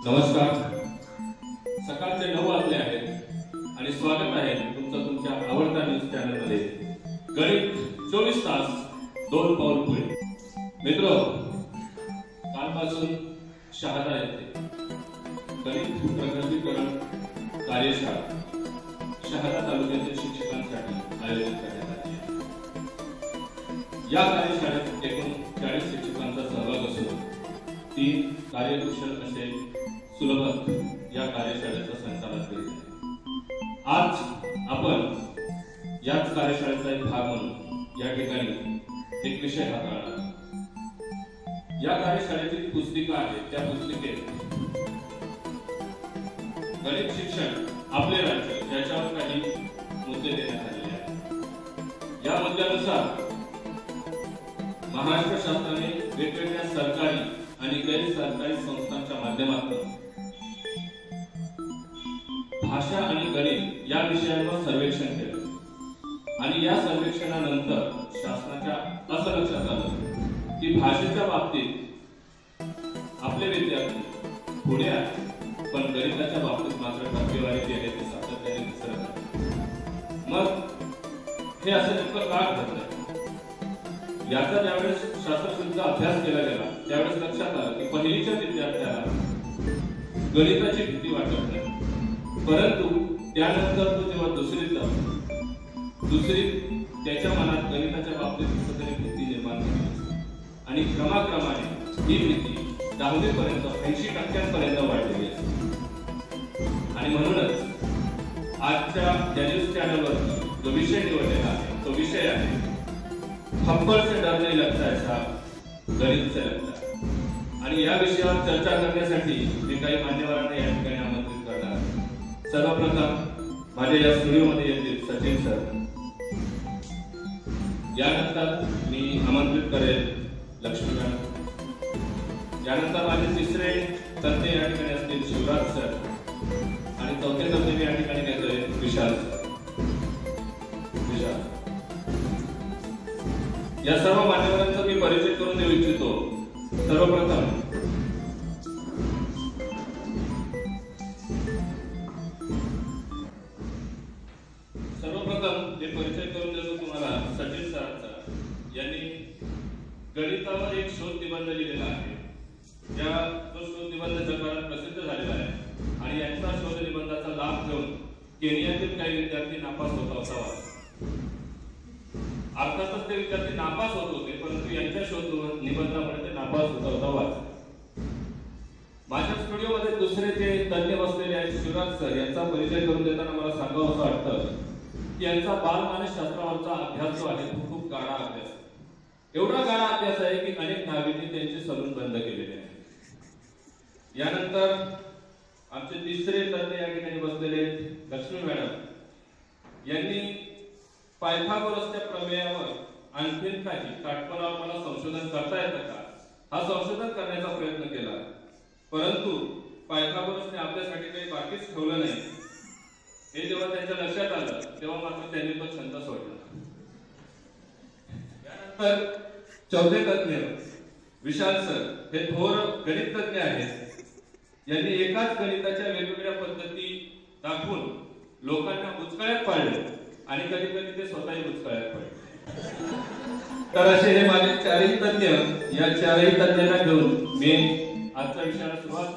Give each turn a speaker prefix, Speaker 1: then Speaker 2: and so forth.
Speaker 1: नमस्कार. सकाळचे 9 वाजले आहेत आणि स्वागत आहे तुमचं तुमच्या आवडत्या न्यूज चॅनल मध्ये गणित 24 तास 2 पाऊल पुढे. मित्र, कालपासून शहादा येथे गणित प्रगतीकरण कार्यशाळा शहादा तालुक्यातील शिक्षकांसाठी आयोजित करण्यात आली आहे. या कार्यशाळेत एकूण 40 शिक्षकांचा सहभाग असून 3 कार्यकुशल असे सुलभ या कार्यशाळेचं संचालन करीत आहे. आज आपण याच कार्यशाळेचा एक भाग म्हणून या ठिकाणी एक विषय हाताळला. या कार्यशाळेची पुस्तिका आहे. त्या पुस्तिकेत गणित शिक्षण आपले राज्य याच्यावर काही मुद्दे देण्यात आलेले आहेत. या मुद्द्यानुसार महाराष्ट्र शासनाने वेगवेगळ्या सरकारी आणि गैर सरकारी संस्थांच्या माध्यमातून भाषा आणि गणित या विषयांवर सर्वेक्षण केलं आणि या सर्वेक्षणानंतर शासनाच्या असं लक्षात आलं की भाषेच्या बाबतीत आपले विद्यार्थी पुढे आहेत, पण गणिताच्या बाबतीत मात्र टक्केवारी जी आहे ती सातत्याने घसरत आहे. मग हे असं नेमकं का घडलंय याचा ज्यावेळेस शास्त्रशुद्ध अभ्यास केला गेला त्यावेळेस लक्षात आलं की पहिलीच्या विद्यार्थ्याला गणिताची भीती वाटत नाही, परंतु त्यानंतर तो जेव्हा दुसरीत त्याच्या मनात गणिताच्या बाबतीत कुठेतरी भीती निर्माण झाली आणि क्रमाक्रमाने ही भीती 10वी पर्यंत 80% वाढलेली असते. आणि म्हणूनच आजच्या न्यूज चॅनलवर जो विषय निवडलेला आहे तो विषय आहे थप्पड़ से डर नहीं लगता ऐसा गणित से लगता है. आणि या विषयावर चर्चा करण्यासाठी मी काही मान्यवरांना या ठिकाणी आमंत्रित करणार आहे. सर्वप्रथम माझ्या या स्टुडिओमध्ये येतील सचिन सर. यानंतर मी आमंत्रित करेल लक्ष्मी मॅडम. यानंतर माझे तिसरे तज्ञ या ठिकाणी असतील शिवराज सर आणि चौथे तज्ञ मी या ठिकाणी घेतोय विशाल सर. या सर्व मान्यवरांचा मी परिचय करून देऊ इच्छितो. सर्वप्रथम मी परिचय करून देतो तुम्हाला सचिन सरांचा. यांनी गणितावर एक शोध निबंध लिहिलेला आहे. तो शोध निबंध जगभरात प्रसिद्ध झालेला आहे आणि यांचा शोध निबंधाचा लाभ घेऊन केनियातील काही विद्यार्थी नापास होता. अर्थातच ते विद्यार्थी नापास होत होते, परंतु यांच्या शोध निबंधामुळे ते नापास होता वाचले. माझ्या स्टुडिओमध्ये दुसरे जे तज्ञ बसलेले आहेत शिवराज सर, यांचा परिचय करून देताना मला सांगावं असं वाटतं की यांचा बालमानसशास्त्रावरचा अभ्यास जो आहे तो खूप गाढा अभ्यास आहे. एवढा गाढा अभ्यास आहे की अनेक नाविकांनी त्यांचे सलून बंद केलेले आहे. यानंतर आमचे तिसरे तज्ञ या ठिकाणी बसलेले लक्ष्मी मॅडम. यांनी पायथागोरसच्या प्रमेयावर आणखीन काही काटकोनावर मला संशोधन करता येतं का हा संशोधन करण्याचा प्रयत्न केला, परंतु पायथागोरसने आपल्यासाठी काही बाकीच ठेवलं नाही. हे जेव्हा त्यांच्या लक्षात आलं तेव्हा मात्र त्यांनी तो छंद सोडला. यानंतर चौथे तज्ञ विशाल सर हे थोर गणित तज्ञ आहेत. यांनी एकाच गणिताच्या वेगवेगळ्या पद्धती दाखवून लोकांना बुचकळ्यात पाडले आणि कधी कधी ते स्वतःही बुचकळ्यात पडले. तर असे हे माझे 4ही तज्ञ. या 4ही तज्ञांना घेऊन मी आजच्या विषयाला सुरुवात